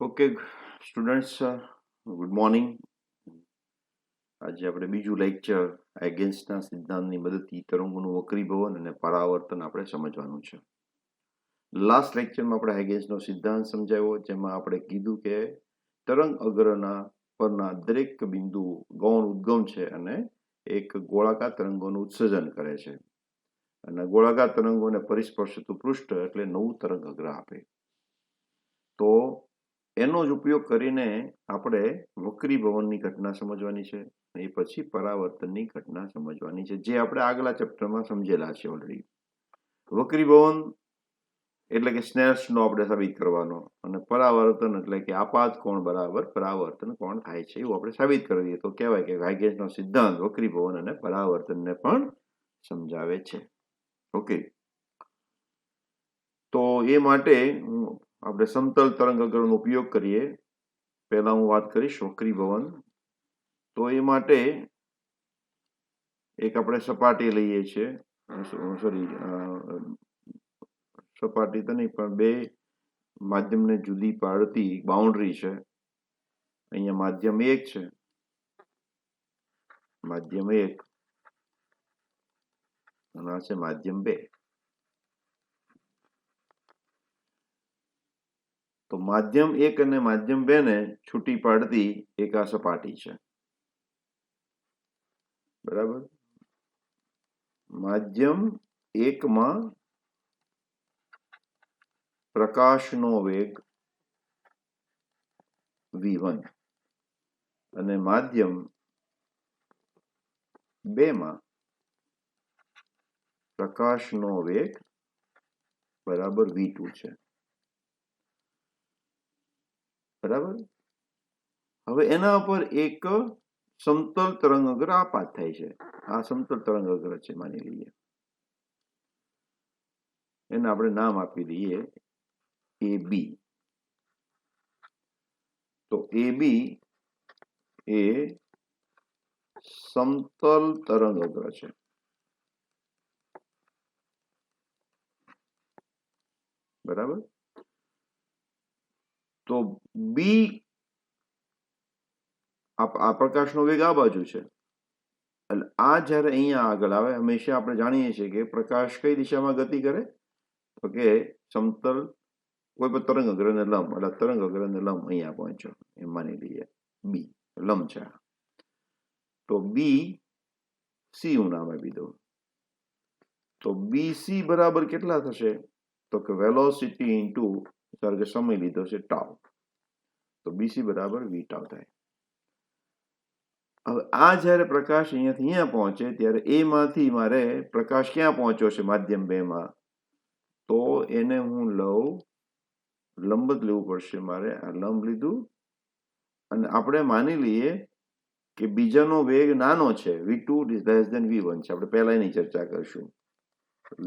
Okay students, good morning. આજે આપણે બીજું લેક્ચર એગેન્સ્ટના સિદ્ધાંતની મદદથી તરંગોનું વક્રીભવન અને પરાવર્તન આપણે સમજવાનું છે. લાસ્ટ લેક્ચરમાં આપણે એગેન્સ્ટનો સિદ્ધાંત સમજાવ્યો, જેમાં આપણે કીધું કે તરંગ અગ્રના પરના દરેક બિંદુ ગૌણ ઉદ્ગમ છે અને એક ગોળાકાર તરંગોનું ઉત્સર્જન કરે છે, અને ગોળાકાર તરંગોને પરિસ્પર્શતું પૃષ્ઠ એટલે નવું તરંગ અગ્ર આપે. તો એનો જ ઉપયોગ કરીને આપણે વક્રીભવનની ઘટના સમજવાની છે, એ પછી પરાવર્તનની ઘટના સમજવાની છે, જે આપણે આગલા ચેપ્ટરમાં સમજેલા છે ઓલરેડી. વક્રીભવન એટલે કે સ્નેલ્સ લો આપણે સાબિત કરવાનો, અને પરાવર્તન એટલે કે આપાત કોણ બરાબર પરાવર્તન કોણ થાય છે એવું આપણે સાબિત કરીએ તો કહેવાય કે હાઇગેન્સનો સિદ્ધાંત વક્રીભવન અને પરાવર્તનને પણ સમજાવે છે. ઓકે, તો એ માટે આપણે સમતલ તરંગ અગ્રનો ઉપયોગ કરીએ. પહેલા હું વાત કરીશ વક્રીભવન. તો એ માટે એક આપણે સપાટી લઈએ છીએ, સોરી સપાટી તો નહીં પણ બે માધ્યમને જુદી પાડતી બાઉન્ડ્રી છે. અહીંયા માધ્યમ 1 છે, માધ્યમ 1, અને આ છે માધ્યમ 2. તો માધ્યમ 1 અને માધ્યમ 2 ને છૂટી પાડતી એક આ સપાટી છે, બરાબર. માધ્યમ 1 માં પ્રકાશનો વેગ v1 અને માધ્યમ 2 માં પ્રકાશનો વેગ બરાબર v2 છે, બરાબર. હવે એના પર એક સમતલ તરંગ અગ્ર આપાત થાય છે. આ સમતલ તરંગ અગ્ર છે, માની લઈએ. એને આપણે નામ આપી દઈએ AB. તો AB એ સમતલ તરંગ અગ્ર છે, બરાબર. તો B આ પ્રકાશનો વેગ આ બાજુ છે, એટલે આ જ્યારે અહીંયા આગળ આવે, હંમેશા આપણે જાણીએ છીએ કે પ્રકાશ કઈ દિશામાં ગતિ કરે, તો કે સમતલ કોઈ પણ તરંગ અગ્રને લંબ, એટલે તરંગ અગ્રને લંબ અહીંયા પહોંચ્યો એમ માની લઈએ. B લંબ છે. તો બી સી હું નામ આપી દઉં. તો BC બરાબર કેટલા થશે, તો કે વેલોસિટી ઇન્ટુ ધારો કે સમય લીધો છે ટાઉ, તો BC બરાબર v ટાઉ થાય. હવે આ જ્યારે પ્રકાશ અહીંયાથી અહીંયા પહોંચે ત્યારે એ માંથી મારે પ્રકાશ ક્યાં પહોંચ્યો છે માધ્યમ 2 માં, તો એને હું લઉં લંબ જ લેવું પડશે મારે. આ લંબ લીધું, અને આપણે માની લઈએ કે બીજાનો વેગ નાનો છે, v2 is less than v1 છે. આપણે પહેલા એની ચર્ચા કરશું.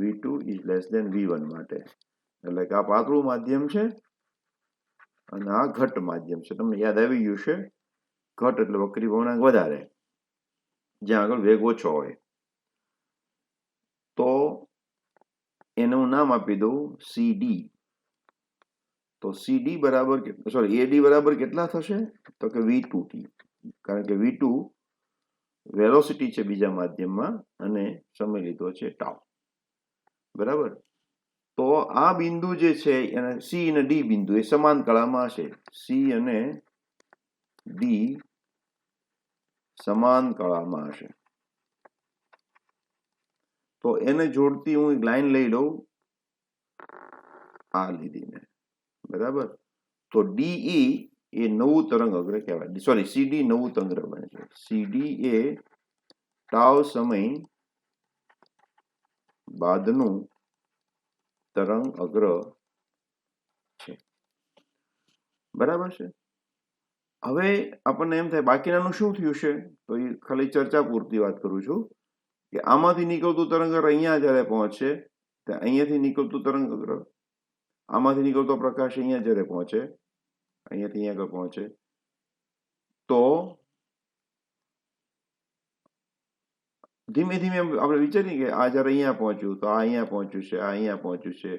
v2 is less than v1 માટે, એટલે કે આ પાતળું માધ્યમ છે અને આ ઘટ માધ્યમ છે. તમને યાદ આવી ગયું છે, ઘટ એટલે વક્રીભવનાંક વધારે, જ્યાં આગળ વેગ ઓછો હોય. તો એને હું નામ આપી દઉં CD. તો CD બરાબર સોરી AD બરાબર કેટલા થશે, તો કે v2t, કારણ કે v2 વેલોસિટી છે બીજા માધ્યમમાં અને સમય લીધો છે ટાઉ, બરાબર. તો આ બિંદુ જે છે એને C અને D બિંદુ એ સમાન કળામાં હશે. C અને D સમાન કળામાં હશે. તો એને જોડતી હું એક લાઈન લઈ લઉં, આ લીધીને, બરાબર. તો DE એ નવું તરંગ અગ્ર કહેવાય, સોરી CD નવું તરંગ અગ્ર બને છે. CD એ ટાઉ સમય બાદનું તરંગ અગ્ર છે, બરાબર છે. હવે આપણને એમ થાય બાકીનાનું શું થયું છે, તો એ ખાલી ચર્ચા પૂરતી વાત કરું છું કે આમાંથી નીકળતું તરંગ અગ્ર અહીંયા જ્યારે પહોંચે, ત્યાં અહીંયાથી નીકળતું તરંગ અગ્ર, આમાંથી નીકળતો પ્રકાશ અહીંયા જ્યારે પહોંચે, અહીંયાથી અહીંયા આગળ પહોંચે, તો ધીમે ધીમે આપણે વિચારીએ કે આ જ્યારે અહીંયા પહોંચ્યું, તો આ અહીંયા પહોંચ્યું છે, આ અહીંયા પહોંચ્યું છે,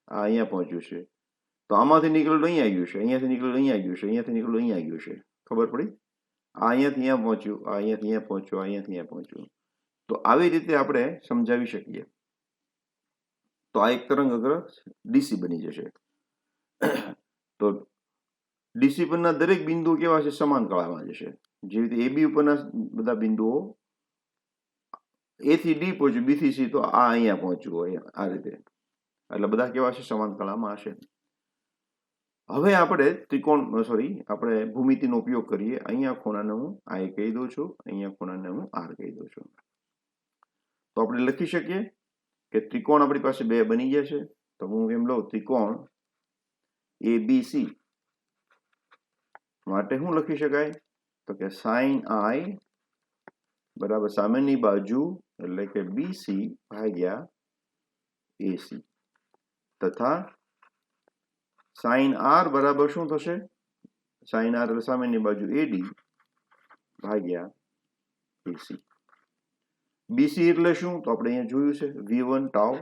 આ અહીંયા પહોંચ્યું છે. તો આમાંથી નીકળેલું અહીં આવી ગયું છે, અહીંયાથી નીકળેલું અહીં આવી ગયું છે, અહીંયાથી નીકળેલું અહીં આવી ગયું છે. ખબર પડી? આ અહીંયાથી અહીંયા પહોંચ્યું, આ અહીંયાથી અહીંયા પહોંચ્યું, આ અહીંયાથી અહીંયા પહોંચ્યું. તો આવી રીતે આપણે સમજાવી શકીએ. તો આ એક તરંગ અગ્ર ડીસી બની જશે. તો ડીસી પરના દરેક બિંદુઓ કેવા છે? સમાન કળામાં જશે. જેવી રીતે એબી ઉપરના બધા બિંદુઓ એ થી ડી પહોંચ્યું, બી થી સી, તો આ અહીંયા પહોંચ્યું હોય આ રીતે. એટલે બધા કેવા છે? સમાન કળામાં હશે. હવે આપણે આપણે ભૂમિતિનો ઉપયોગ કરીએ. અહીંયા ખૂણાને હું આઈ કહી દઉં છું, અહીંયા ખૂણાને હું આર કહી દઉં છું. તો આપણે લખી શકીએ કે ત્રિકોણ આપણી પાસે બે બની ગયા છે. તો હું એમ લઉં ત્રિકોણ એબીસી માટે શું લખી શકાય? તો કે સાઇન આઈ બરાબર સામેની બાજુ એટલે કે બીસી ભાગ્યા એસી તથા સાઇન આર બરાબર શું થશે? સાઇન આર એટલે સામેની બાજુ એડી ભાગ્યા એસી. બીસી એટલે શું? તો આપણે અહીંયા જોયું છે V1 ટાઉ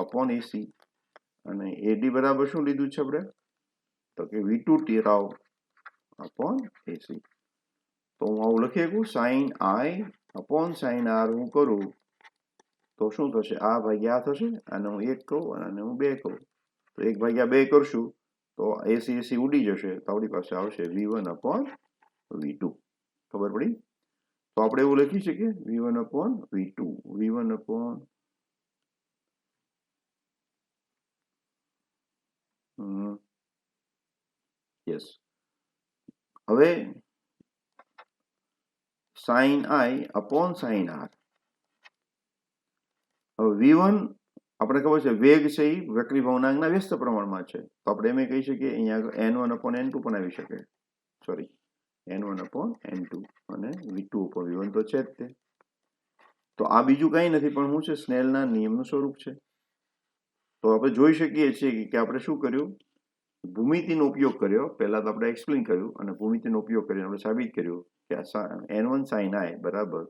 અપોન એસી અને એડી બરાબર શું લીધું છે આપણે? તો કે V2 ટી ટાઉ અપોન એસી. તો હું આવું લખી શકું sign I upon sign R હું કરું તો શું થશે? આ ભાગ્યા આ થશે, આને હું 1 કહું અને આને હું 2 કહું. તો 1 ભાગ્યા 2 કરશું તો એસી એસી ઉડી જશે, તો આપણી પાસે આવશે V1 અપોન V2. ખબર પડી? તો આપણે એવું લખી શકીએ V1 upon V2, V1 upon yes. હવે sine I upon sign R. હવે V1 આપણે ખબર છે વેગ છે એ વક્રી ભવનાંકના વ્યસ્ત પ્રમાણમાં છે. તો આપણે એમ કહી શકીએ અહીંયા N1 અપોન N2 પણ આવી શકે. N1 અપોન N2 અને V2 અપોન V1 તો છે જ તે. તો આ બીજું કંઈ નથી પણ શું છે? સ્નેલના નિયમનું સ્વરૂપ છે. તો આપણે જોઈ શકીએ છીએ કે આપણે શું કર્યું? ભૂમિતિનો ઉપયોગ કર્યો. પહેલા તો આપણે એક્સપ્લેન કર્યું અને ભૂમિતિનો ઉપયોગ કરીને આપણે સાબિત કર્યું કે N1 sin I બરાબર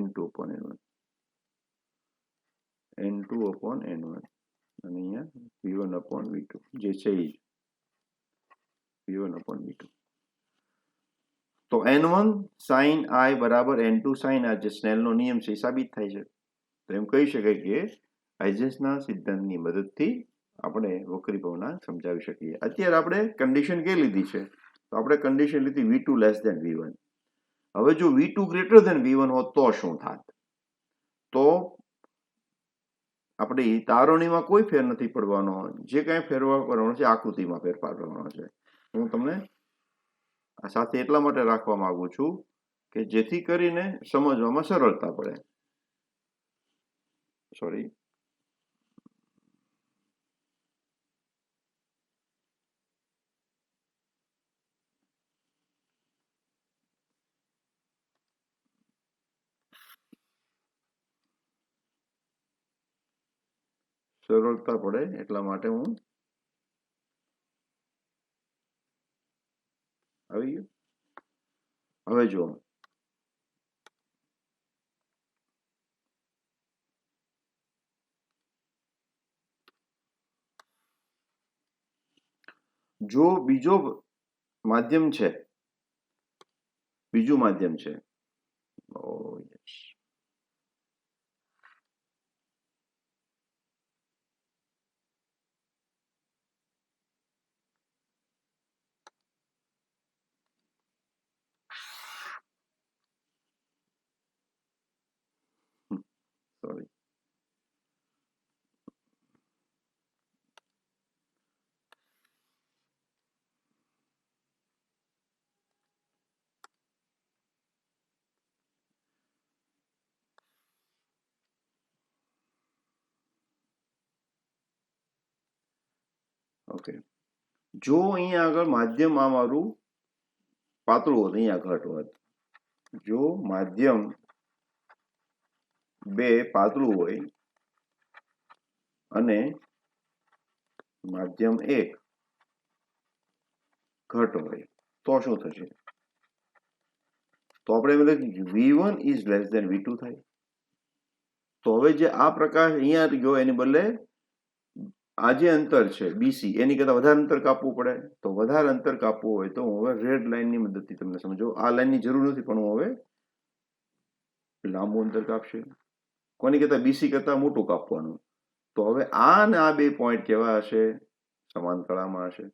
N2 upon N1, N2 upon N1 અને અહીંયા V1 upon V2 જે છે એ V1 upon V2. તો N1 sin I બરાબર N2 sin I જે સ્નેલનો નિયમ છે એ સાબિત થાય છે. તો એમ કહી શકાય કે હાઇજેન્સના સિદ્ધાંતની મદદથી આપણે વક્રી ભવનાંક સમજાવી શકીએ. અત્યારે આપણે કન્ડિશન કે લીધી છે? તો આપણે કન્ડિશન લીધી V2 લેસ ધેન V1. હવે જો V2 ગ્રેટર ધેન V1 હોત તો શું થાત? તો આપણે તારણીમાં કોઈ ફેર નથી પડવાનો. જે કાંઈ ફેરફાર કરવાનો છે આકૃતિમાં ફેરફાર કરવાનો છે. હું તમને આ સાથે એટલા માટે રાખવા માંગુ છું કે જેથી કરીને સમજવામાં સરળતા પડે. સરળતા પડે એટલા માટે હું આવી ગયું. હવે જો બીજો માધ્યમ છે, બીજું માધ્યમ છે. ઓકે, જો અહીંયા આગળ માધ્યમ આ મારું પાતળું હોત, અહીંયા ઘટ હોત. જો માધ્યમ 2 પાતળું હોય અને માધ્યમ 1 ઘટ હોય તો શું થશે? તો આપણે એમ લખીએ V1 is less than V2 થાય. તો હવે જે આ પ્રકાશ અહીંયા ગયો એની બદલે આ જે અંતર છે બીસી એની કરતા વધારે અંતર કાપવું પડે. તો વધારે અંતર કાપવું હોય તો હું હવે રેડ લાઇનની મદદથી તમને સમજો. આ લાઇનની જરૂર નથી પણ હું હવે લાંબુ અંતર કાપશે. કોની કરતા બીસી કરતા મોટું કાપવાનું. તો હવે આ ને આ બે પોઈન્ટ કેવા હશે? સમાનતળામાં હશે.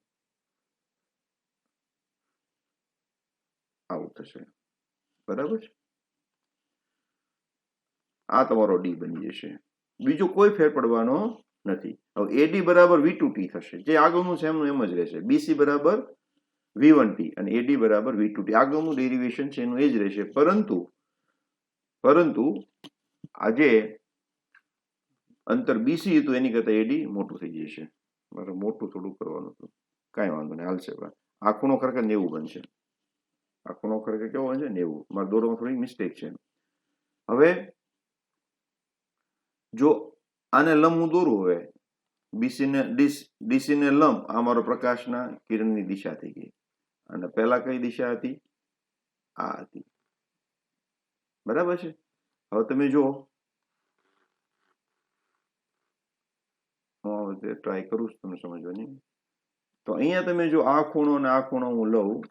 આવું થશે. બરાબર છે. આ તમારો ડી બની જશે. બીજો કોઈ ફેર પડવાનો નથી. હવે એડી બરાબર V2T થશે. જે આગળનું છે એમનું એમ જ રહેશે. બીસી બરાબર V1T અને એડી બરાબર V2T. આગળનું ડેરિવેશન છે એનું એ જ રહેશે. પરંતુ આજે અંતર બીસી હતું એની કરતા એડી મોટું થઈ જશે. મારે મોટું થોડું કરવાનું હતું. કાંઈ વાંધો નહીં, હાલશે. આ ખૂણો ખરેખર 90 બનશે. આ ખૂણો ખરેખર કેવો બનશે? 90. મારા દોરોમાં થોડી મિસ્ટેક છે. હવે જો આને લંબ હું દોરું, હવે ડીસી ને લંબ આ મારો પ્રકાશના કિરણની દિશા થઈ ગઈ. અને પહેલા કઈ દિશા હતી? આ હતી. બરાબર છે. હવે તમે જુઓ, હું ટ્રાય કરું છું તમને સમજવાની. તો અહીંયા તમે જો આ ખૂણો અને આ ખૂણો હું લઉં,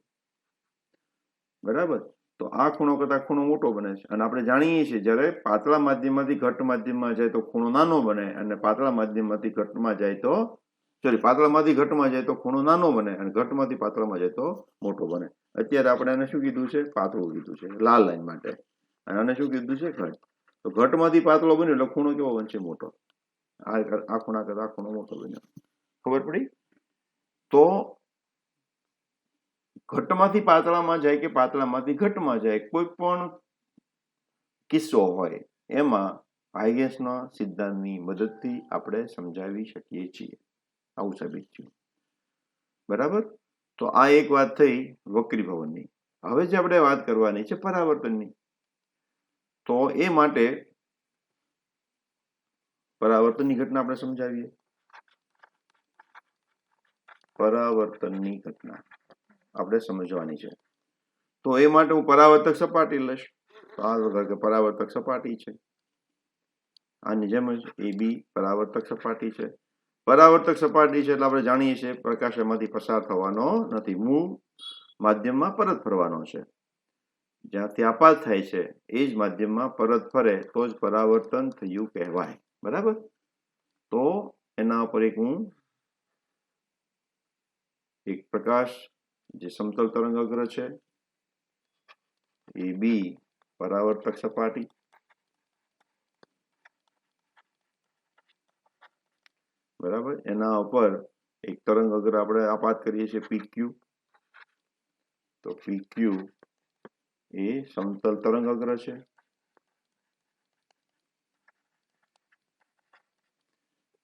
બરાબર, તો આ ખૂણો કરતા ખૂણો મોટો બને છે. અને આપણે જાણીએ છીએ જ્યારે પાતળા માધ્યમમાંથી ઘટ્ટ માધ્યમમાં જાય તો ખૂણો નાનો બને, અને પાતળા માધ્યમમાંથી ઘટ્ટમાં જાય તો પાતળામાંથી ઘટ્ટમાં જાય તો ખૂણો નાનો બને, અને ઘટ્ટમાંથી પાતળામાં જાય તો મોટો બને. અત્યારે આપણે આને શું કીધું છે? પાતળું કીધું છે, લાલ લાઈન માટે. અને આને શું કીધું છે? ઘટ. તો ઘટમાંથી પાતળો બન્યો એટલે ખૂણો કેવો બનશે? મોટો. આ ખૂણા કરતા આ ખૂણો મોટો બન્યો. ખબર પડી? તો ઘટમાંથી પાતળામાં જાય કે પાતળામાંથી ઘટમાં જાય, કોઈ પણ કિસ્સો હોય એમાં હાઇગેન્સના સિદ્ધાંતની મદદથી આપણે સમજાવી શકીએ છીએ. આવું સાબિત થયું. બરાબર. તો આ એક વાત થઈ વક્રીભવનની. હવે જે આપણે વાત કરવાની છે પરાવર્તનની. તો એ માટે પરાવર્તનની ઘટના આપણે સમજાવીએ. પરાવર્તનની ઘટના આપણે સમજવાની છે. તો એ માટે હું પરાવર્તક સપાટી લઈશ. તો આ વગર પરાવર્તક સપાટી છે, આની જેમ જ એ બી પરાવર્તક સપાટી છે. પરાવર્તક સપાટી છે એટલે આપણે જાણીએ છીએ પ્રકાશ એમાંથી પસાર થવાનો નથી, મૂળ માધ્યમમાં પરત ફરવાનો છે. જ્યાંથી આપાત થાય છે એ જ માધ્યમમાં પરત ફરે તો જ પરાવર્તન થયું કહેવાય. બરાબર. તો એના ઉપર એક પ્રકાશ જે સમતલ તરંગ અગ્ર છે એ બી પરાવર્તક સપાટી, બરાબર, એના ઉપર એક તરંગ અગ્ર આપણે આપાત કરીએ છીએ PQ. તો PQ એ સમતલ તરંગ અગ્ર છે.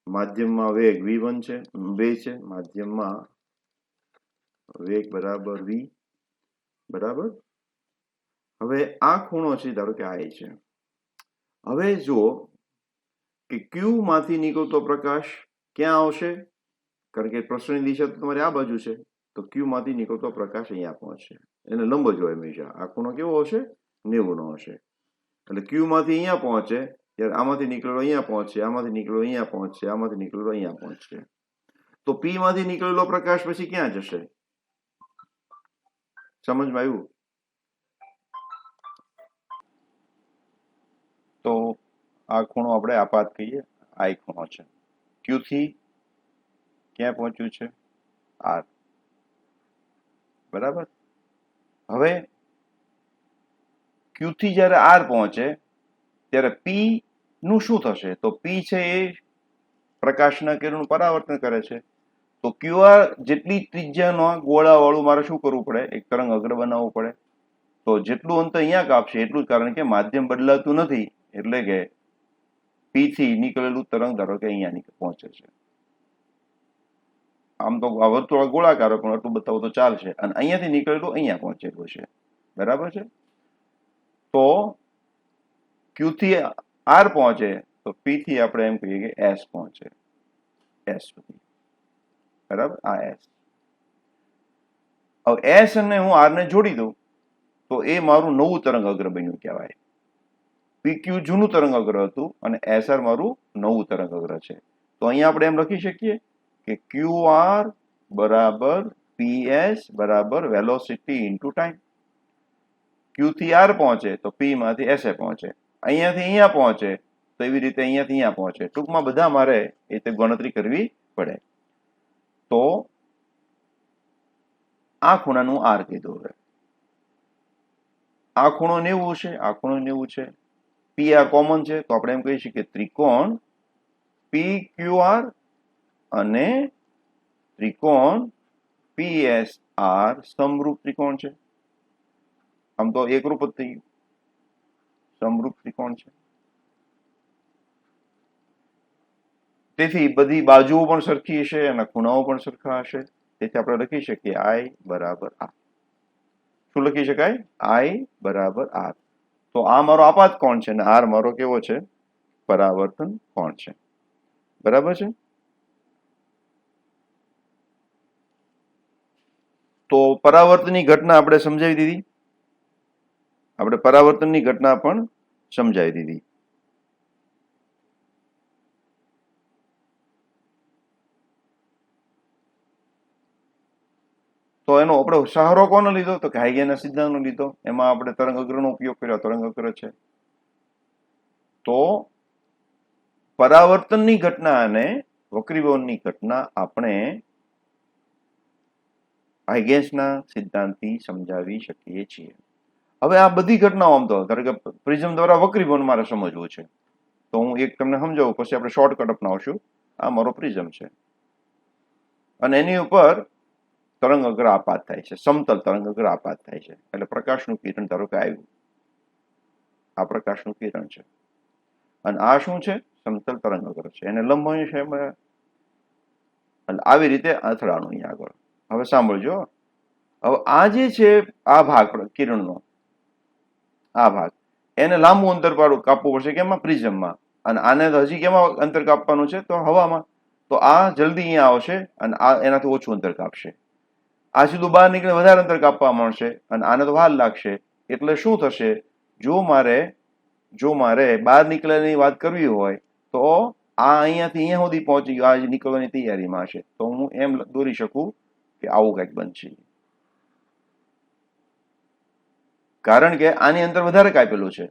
માધ્યમમાં વેગ V1 છે, 2 છે. માધ્યમમાં વેગ બરાબર V. બરાબર. હવે આ ખૂણો છે ધારો કે આ છે. હવે જુઓ કે Q માંથી નીકળતો પ્રકાશ ક્યાં આવશે? કારણ કે પ્રસરણની દિશા તો તમારી આ બાજુ છે. તો Q માંથી નીકળતો પ્રકાશ અહીંયા પહોંચશે. એને લંબ જ હોય હંમેશા. આ ખૂણો કેવો હશે? 90 નો હશે. એટલે Q માંથી અહીંયા પહોંચે ત્યારે આમાંથી નીકળેલો અહીંયા પહોંચશે, આમાંથી નીકળેલો અહીંયા પહોંચશે, આમાંથી નીકળેલો અહીંયા પહોંચશે. તો P માંથી નીકળેલો પ્રકાશ પછી ક્યાં જશે? સમજમાં આવ્યું? તો આ ખૂણો આપણે આપાત કહીએ. આ એક ખૂણો છે. Q થી ક્યાં પહોંચ્યું છે? R. બરાબર. હવે Q થી જ્યારે R પહોંચે ત્યારે P નું શું થશે? તો P છે એ પ્રકાશના કિરણ પરાવર્તન કરે છે. તો QR જેટલી ત્રિજ્યાનો ગોળાવાળું મારે શું કરવું પડે? એક તરંગ અગ્ર બનાવવું પડે. તો જેટલું અંતર અહીંયા કાપશે એટલું જ, કારણ કે માધ્યમ બદલાતું નથી. એટલે કે P થી નીકળેલું તરંગ ધારો કે અહીંયા પહોંચે છે. આમ તો આ વર્તુળ ગોળાકાર પણ આટલું બતાવો તો ચાલશે. અને અહીંયાથી નીકળેલું અહીંયા પહોંચેલું છે. બરાબર છે. તો Q થી R પહોંચે તો P થી આપણે એમ કહીએ કે S પહોંચે. S સુધી. બરાબર. આ S. હવે S અને હું R ને જોડી દઉં તો એ મારું નવું તરંગ અગ્ર બન્યું કહેવાય. PQ જૂનું તરંગ અગ્ર હતું અને SR મારું નવું તરંગ અગ્ર છે. તો અહીંયા આપણે એમ લખી શકીએ કે ક્યુ આર બરાબર પીએસ બરાબર વેલોસિટી ઇન્ટુ ટાઈમ. ક્યુ થી આર પહોંચે તો પી માંથી એસ એ પહોંચે, અહીંયાથી અહીંયા પહોંચે તો એવી રીતે અહીંયાથી અહીંયા પહોંચે. ટૂંકમાં બધા મારે એ રીતે ગણતરી કરવી પડે. તો આ ખૂણાનું આર કીધું. હવે આ ખૂણો 90 છે, આ ખૂણો 90 છે, પી આર કોમન છે, તો આપણે એમ કહી શકીએ ત્રિકોણ પી ક્યુ આર અને ત્રિકોણ પી એસ આર સમરૂપ ત્રિકોણ છે. આમ તો એકરૂપ જ થઈ ગયું, સમરૂપ ત્રિકોણ છે. તેથી બધી બાજુઓ પણ સરખી હશે અને ખૂણાઓ પણ સરખા હશે. તેથી આપણે લખી શકીએ આઈ બરાબર આર. શું લખી શકાય? આઈ બરાબર આર. તો આ મારો આપાત કોણ છે અને આર મારો કેવો છે? પરાવર્તન કોણ છે. બરાબર છે. તો પરાવર્તનની ઘટના આપણે સમજાવી દીધી. આપણે પરાવર્તનની ઘટના પણ સમજાવી દીધી. તો એનો આપણે સહારો કોનો લીધો? તો કે હાઇગેનના સિદ્ધાંતનો લીધો. એમાં આપણે તરંગ અગ્રનો ઉપયોગ કર્યો. તરંગ અગ્ર છે. તો પરાવર્તનની ઘટના અને વક્રીભવનની ઘટના આપણે હાઇગેન્સના સિદ્ધાંતથી સમજાવી શકીએ છીએ. હવે આ બધી ઘટનાઓ આમ તો ધારો કે પ્રિઝમ દ્વારા વક્રીભવન મારે સમજવું છે, તો હું એક તમને સમજાવું, પછી આપણે શોર્ટકટ અપનાવશું. આ મારો પ્રિઝમ છે અને એની ઉપર તરંગ અગ્ર આપાત થાય છે, સમતલ તરંગ અગ્ર આપાત થાય છે. એટલે પ્રકાશનું કિરણ ધારો કે આવ્યું, આ પ્રકાશનું કિરણ છે અને આ શું છે? સમતલ તરંગ અગ્ર છે. એને લંબ છે. આવી રીતે અથડાણું અહીંયા આગળ. હવે સાંભળજો. હવે આ જે છે આ ભાગ કિરણનો, આ ભાગ એને લાંબુ અંતર કાપવું પડશે. કેમાં? પ્રિઝમમાં. અને આને હજી કેમાં અંતર કાપવાનું છે? તો હવામાં. તો આ જલ્દી અહીંયા આવશે અને આ એનાથી ઓછું અંતર કાપશે. આ સીધું બહાર નીકળે વધારે અંતર કાપવા મળશે અને આને તો વાર લાગશે. એટલે શું થશે? જો મારે બહાર નીકળવાની વાત કરવી હોય તો આ અહીંયાથી અહીંયા સુધી પહોંચી ગયો, આ નીકળવાની તૈયારીમાં હશે, તો હું એમ દોરી શકું કે આવું કંઈક બનશે. કારણ કે આની અંતર વધારે કાપેલું છે.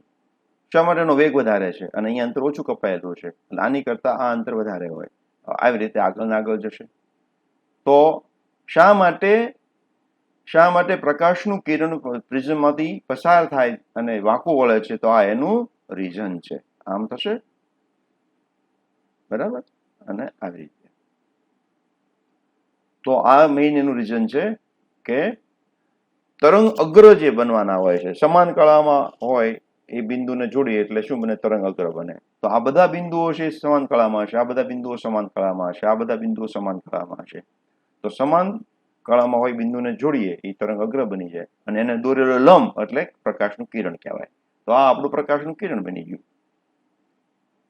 શા માટે? એનો વેગ વધારે છે અને અહીંયા અંતર ઓછું કપાયેલું છે. એટલે આની કરતા આ અંતર વધારે હોય. આવી રીતે આગળ જશે. તો શા માટે પ્રકાશનું કિરણ પ્રિઝમમાંથી પસાર થાય અને વાંકું વળે છે? તો આ એનું રીઝન છે. આમ થશે. બરાબર. અને આવી રીતે. તો આ મેઇન એનું રીઝન છે કે તરંગ અગ્ર જે બનવાના હોય છે, સમાન કળામાં હોય એ બિંદુને જોડીએ એટલે શું બને? તરંગ અગ્ર બને. તો આ બધા બિંદુઓ છે સમાન કળામાં હશે, આ બધા બિંદુઓ સમાન કળામાં હશે, આ બધા બિંદુઓ સમાન કળામાં હશે. તો સમાન કળામાં હોય બિંદુને જોડીએ એ તરંગ અગ્ર બની જાય અને એને દોરેલો લંબ એટલે પ્રકાશનું કિરણ કહેવાય. તો આ આપણું પ્રકાશનું કિરણ બની ગયું.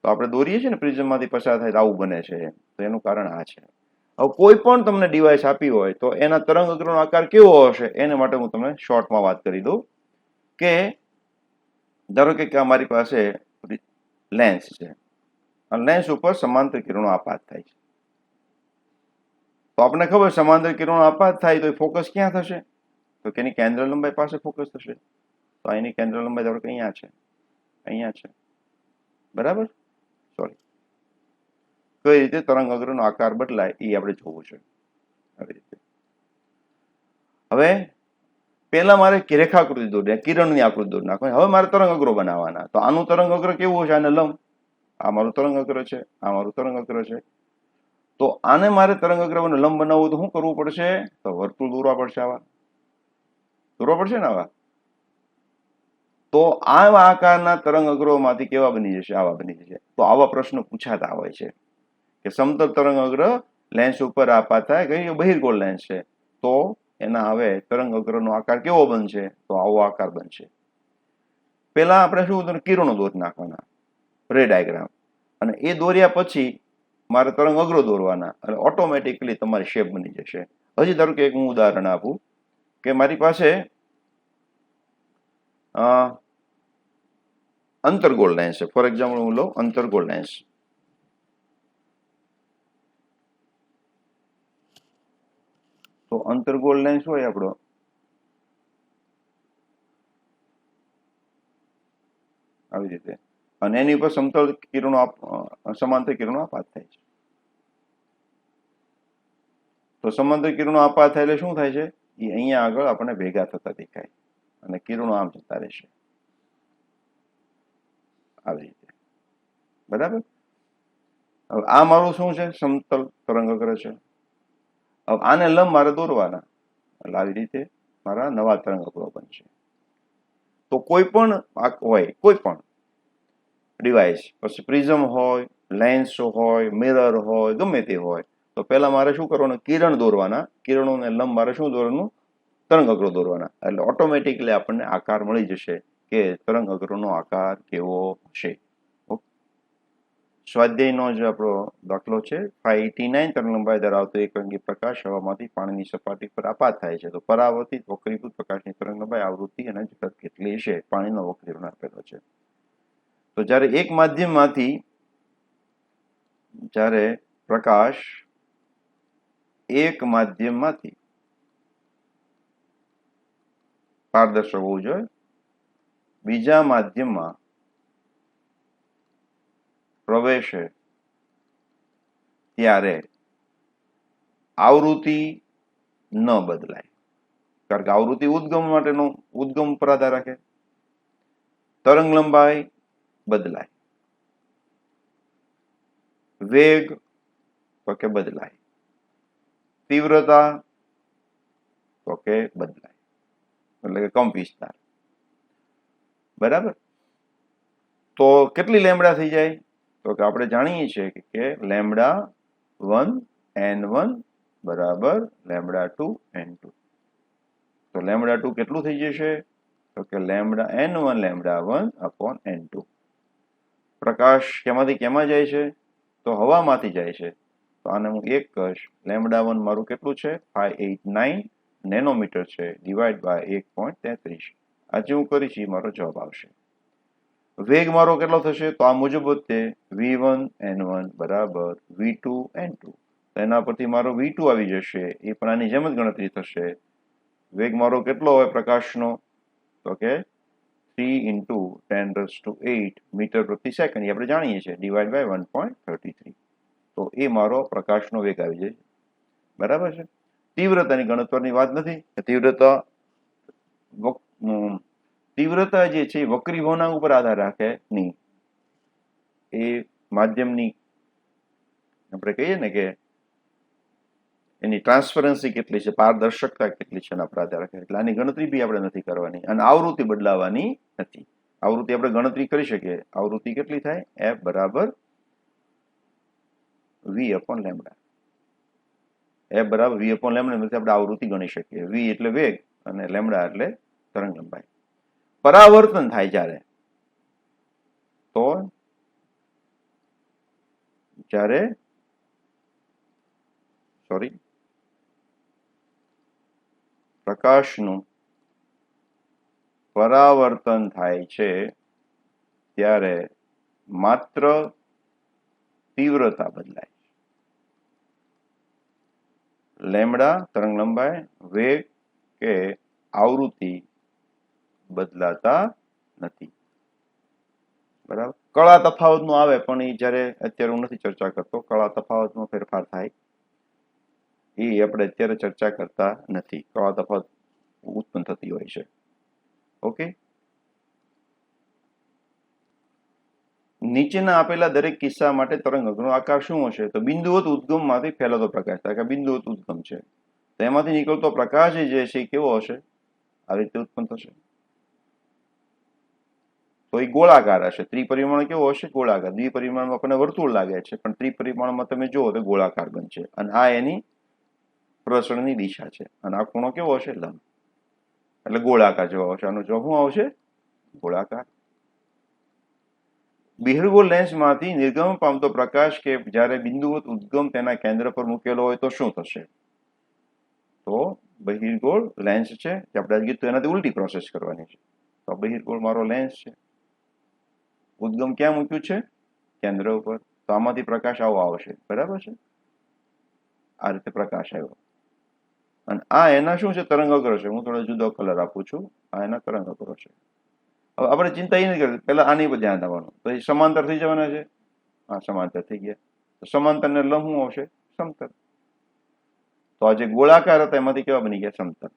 તો આપણે દોરીએ છીએ ને પ્રિઝમમાંથી પસાર થાય તો આવું બને છે. તો એનું કારણ આ છે. હવે કોઈ પણ તમને ડિવાઇસ આપી હોય તો એના તરંગ અગ્રનો આકાર કેવો હશે એને માટે હું તમને શોર્ટમાં વાત કરી દઉં. કે ધારો કે અમારી પાસે લેન્સ છે અને લેન્સ ઉપર સમાંતર કિરણો આપાત થાય છે. તો આપણને ખબર સમાંતર કિરણો આપાત થાય તો ફોકસ ક્યાં થશે? તો કે એની કેન્દ્ર લંબાઈ પાસે ફોકસ થશે. તો એની કેન્દ્ર લંબાઈ ધારો કે અહીંયા છે, અહીંયા છે. બરાબર. સોરી, કઈ રીતે તરંગ અગ્રનો આકાર બદલાય એ આપણે જોવું છે. આવી રીતે. હવે પહેલા મારે રેખાકૃતિ દોરી, કિરણની આકૃતિ દોરી નાખવાની. હવે મારે તરંગ અગ્રો બનાવવાના. તો આનું તરંગ અગ્ર કેવું છે? આને લંબ. આ મારું તરંગ અગ્ર છે, આ મારું તરંગ અગ્ર છે. તો આને મારે તરંગ અગ્રને લંબ બનાવવું તો શું કરવું પડશે? તો વર્તુળ દોરવા પડશે. આવા દોરવા પડશે ને આવા. તો આવા આકારના તરંગ અગ્રોમાંથી કેવા બની જશે? આવા બની જશે. તો આવા પ્રશ્નો પૂછાતા હોય છે કે સમતલ તરંગ અગ્ર લેન્સ ઉપર આપાત થાય, કઈ બહિર્ગોળ લેન્સ છે, તો એના હવે તરંગ અગ્રનો આકાર કેવો બનશે? તો આવો આકાર બનશે. પેલા આપણે શું કિરણો દોરી નાખવાના, રે ડાયાગ્રામ, અને એ દોર્યા પછી મારે તરંગ અગ્રો દોરવાના અને ઓટોમેટિકલી તમારી શેપ બની જશે. હજી ધારો કે એક હું ઉદાહરણ આપું કે મારી પાસે અંતર્ગોળ લેન્સ છે. ફોર એક્ઝામ્પલ હું લઉં અંતર્ગોળ લેન્સ. તો અંતર્ગોળ લેન્સ હોય આપણો આવી રીતે, અને એની ઉપર સમતલ કિરણો સમાંતર કિરણો આપાત થાય છે. તો સમાંતર કિરણો આપાત થાય એટલે શું થાય છે? એ અહીંયા આગળ આપણને ભેગા થતા દેખાય અને કિરણો આમ જતા રહેશે આવી રીતે. બરાબર. હવે આ મારું શું છે? સમતલ તરંગાગ્ર છે. હવે આને લંબ મારે દોરવાના, એટલે આવી રીતે મારા નવા તરંગાગ્રો બનશે. તો કોઈ પણ હોય, કોઈ પણ ડિવાઇસ, પછી પ્રિઝમ હોય, લેન્સ હોય, મિરર હોય, ગમે તે હોય, તો પહેલા મારે શું કરવાનું? કિરણ દોરવાના. કિરણોને લંબ મારે શું દોરવાનું? તરંગાગ્રો દોરવાના. એટલે ઓટોમેટિકલી આપણને આકાર મળી જશે કે તરંગાગ્રનો આકાર કેવો હશે. સ્વાધ્યાયનો જ આપણો દાખલો છે. 589 તરંગલંબાઈ ધરાવતો એકરંગી પ્રકાશ હવામાંથી પાણીની સપાટી પર આપાત થાય છે. તો પરાવર્તિત વક્રીભૂત પ્રકાશની તરંગલંબાઈ, આવૃત્તિ અને ઝડપ કેટલી છે? પાણીનો વક્રીભૂત આપેલો છે. તો જ્યારે એક માધ્યમમાંથી જ્યારે પ્રકાશ એક માધ્યમમાંથી પારદર્શક હોવું જોઈએ, બીજા માધ્યમમાં પ્રવેશે ત્યારે આવૃત્તિ ન બદલાય, કારણ કે આવૃત્તિ ઉદ્ગમ માટેનો ઉદ્ગમ પર આધાર રાખે. તરંગ લંબાઈ બદલાય, વેગ તો કે બદલાય, તીવ્રતા તો કે બદલાય, એટલે કે કંપ વિસ્તાર. બરાબર. તો કેટલી લેમડા થઈ જાય? તો કે આપણે જાણીએ છીએ કે λ1 n1 બરાબર λ2 n2. તો λ2 કેટલું થઈ જશે? તો કે n1 λ1 upon n2. પ્રકાશ કેમાંથી કેમાં જાય છે? તો હવામાંથી જાય છે. તો આને હું એક કહીશ. λ1 મારું કેટલું છે? 589 નેનોમીટર છે, ડિવાઈડ બાય 1.33. આજે હું કરીશ, એ મારો જવાબ આવશે. વેગ મારો કેટલો થશે? તો આ મુજબ વધશે, v1 n1 બરાબર v2 n2. એના પરથી મારો v2 આવી જશે, એ પણ આની જેમ જ ગણતરી થશે. વેગ મારો કેટલો હોય પ્રકાશનો? તો કે 3 × 10⁸ મીટર પ્રતિ સેકન્ડ, એ આપણે જાણીએ છીએ, ડિવાઈડ બાય 1.33. તો એ મારો પ્રકાશનો વેગ આવી જાય. બરાબર છે. તીવ્રતાની ગણતરીની વાત નથી. તીવ્રતા જે છે વક્રી વળાંક ઉપર આધાર રાખે નહીં. એ માધ્યમની આપણે કહીએ ને કે એની ટ્રાન્સપરન્સી કેટલી છે, પારદર્શકતા કેટલી છે એના પર આધાર રાખે. એટલે આની ગણતરી બી આપણે નથી કરવાની, અને આવૃત્તિ બદલાવાની નથી. આવૃત્તિ આપણે ગણતરી કરી શકીએ. આવૃત્તિ કેટલી થાય? f બરાબર v/λ. f બરાબર v/λ નથી, આપણે આવૃત્તિ ગણી શકીએ. v એટલે વેગ અને λ એટલે તરંગ લંબાઈ. પરાવર્તન થાય જ્યારે, તો જ્યારે પ્રકાશનું પરાવર્તન થાય છે ત્યારે માત્ર તીવ્રતા બદલાય. લેમ્બડા તરંગ લંબાઈ, વેગ કે આવૃત્તિ બદલાતા નથી. બરાબર. કળા તફાવતનું આવે, પણ એ જ્યારે અત્યારે હું નથી ચર્ચા કરતો. કળા તફાવતનો ફેરફાર થાય એ આપણે અત્યારે ચર્ચા કરતા નથી. કળા તફાવત ઉત્પન્ન થતી હોય છે. ઓકે. નીચેના આપેલા દરેક કિસ્સા માટે તરંગનો આકાર શું હશે? તો બિંદુવત ઉદ્ગમમાંથી ફેલાતો પ્રકાશ થાય. બિંદુવત ઉદ્ગમ છે, તો એમાંથી નીકળતો પ્રકાશ જે છે કેવો હશે? આવી રીતે ઉત્પન્ન થશે. તો એ ગોળાકાર હશે. ત્રિપરિમાણ કેવો હશે? ગોળાકાર. દ્વિપરિમાણમાં આપણને વર્તુળ લાગે છે, પણ ત્રિપરિમાણમાં તમે જુઓ તો ગોળાકાર બનશે. અને આ એની પ્રસરણની દિશા છે. અને આ ખૂણો કેવો હશે? લંબ. એટલે ગોળાકાર જેવો હશે. આનો જવાબ શું આવશે? ગોળાકાર. બહિર્ગોળ લેન્સમાંથી નિર્ગમન પામતો પ્રકાશ કે જ્યારે બિંદુવત ઉદ્ગમ તેના કેન્દ્ર પર મૂકેલો હોય તો શું થશે? તો બહિર્ગોળ લેન્સ છે, જે આપણે કીધું એનાથી ઉલટી પ્રોસેસ કરવાની છે. તો બહિર્ગોળ મારો લેન્સ છે, ઉદ્ગમ ક્યાં મૂક્યું છે? કેન્દ્ર ઉપર. તો આમાંથી પ્રકાશ આવો આવશે. બરાબર છે. આ રીતે પ્રકાશ આવ્યો, અને આ એના શું છે તરંગ અગ્ર છે. હું થોડો જુદો કલર આપું છું. આ એના તરંગ અગ્ર છે. હવે આપણે ચિંતા એ નથી કરવી, પહેલા આની પર ધ્યાન આપવાનું. તો એ સમાંતર થઈ જવાના છે. હા, સમાંતર થઈ ગયા. તો સમાંતર ને લંબ શું આવશે? સમતલ. તો આ જે ગોળાકાર હતા એમાંથી કેવા બની ગયા? સમતલ.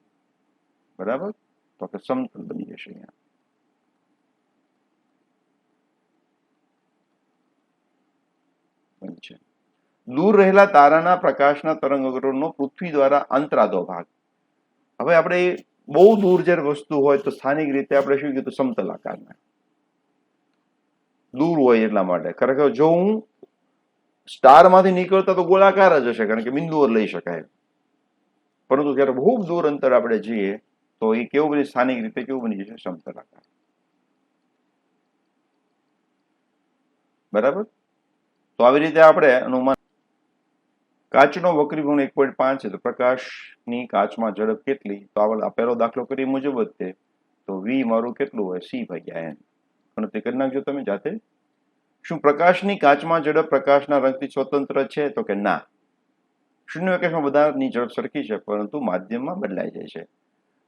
બરાબર. તો કે સમતલ બની જશે અહીંયા. છે દૂર રહેલા તારાના પ્રકાશના તરંગ અગ્રનો પૃથ્વી દ્વારા અંતરાતો ભાગ. હવે આપણે બહુ દૂર જ્યારે વસ્તુ હોય તો સ્થાનિક રીતે આપણે શું કીધું? સમતલ આકારના. દૂર હોય એટલા માટે. ખરેખર જો હું સ્ટાર માંથી નીકળતા તો ગોળાકાર જ હશે, કારણ કે બિંદુઓ લઈ શકાય. પરંતુ જયારે બહુ દૂર અંતર આપણે જઈએ તો એ કેવું બની? સ્થાનિક રીતે કેવું બની જશે? સમતલ આકાર. બરાબર. તો આવી રીતે આપણે અનુમાન. કાચનો વક્રીભવન 1.5 છે તો પ્રકાશની કાચમાં ઝડપ કેટલી? તો આ પહેલો દાખલો કરી મુજબ જ તે. તો v મારું કેટલું હોય? c/n. ગણતરી કરી નાખજો તમે જાતે. શું પ્રકાશની કાચમાં ઝડપ પ્રકાશના રંગથી સ્વતંત્ર છે? તો કે ના. શૂન્યાવકાશમાં બધાની ઝડપ સરખી છે, પરંતુ માધ્યમમાં બદલાઈ જાય છે.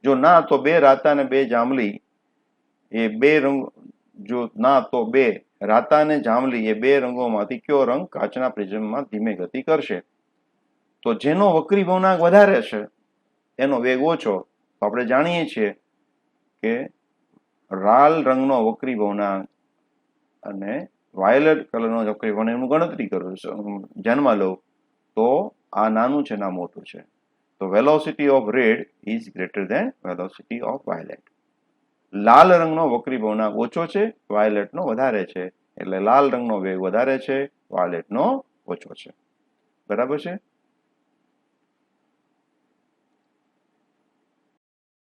જો ના તો બે રાતા અને બે જાંબલી એ બે રંગ. જો ના તો બે રાતા અને જાંબલી એ બે રંગોમાંથી કયો રંગ કાચના પ્રિઝમમાં ધીમે ગતિ કરશે? તો જેનો વક્રીભવનાંક વધારે છે એનો વેગ ઓછો. તો આપણે જાણીએ છીએ કે લાલ રંગનો વક્રીભવનાંક અને વાયોલેટ કલરનો વક્રીભવનાંક એનું ગણતરી કરું ધ્યાનમાં લઉં તો આ નાનું છે ના મોટું છે. તો velocity of red is greater than velocity of violet. લાલ રંગનો વક્રીભવનાંક ઓછો છે, વાયોલેટનો વધારે છે. એટલે લાલ રંગનો વેગ વધારે છે, વાયોલેટનો ઓછો છે. બરાબર છે.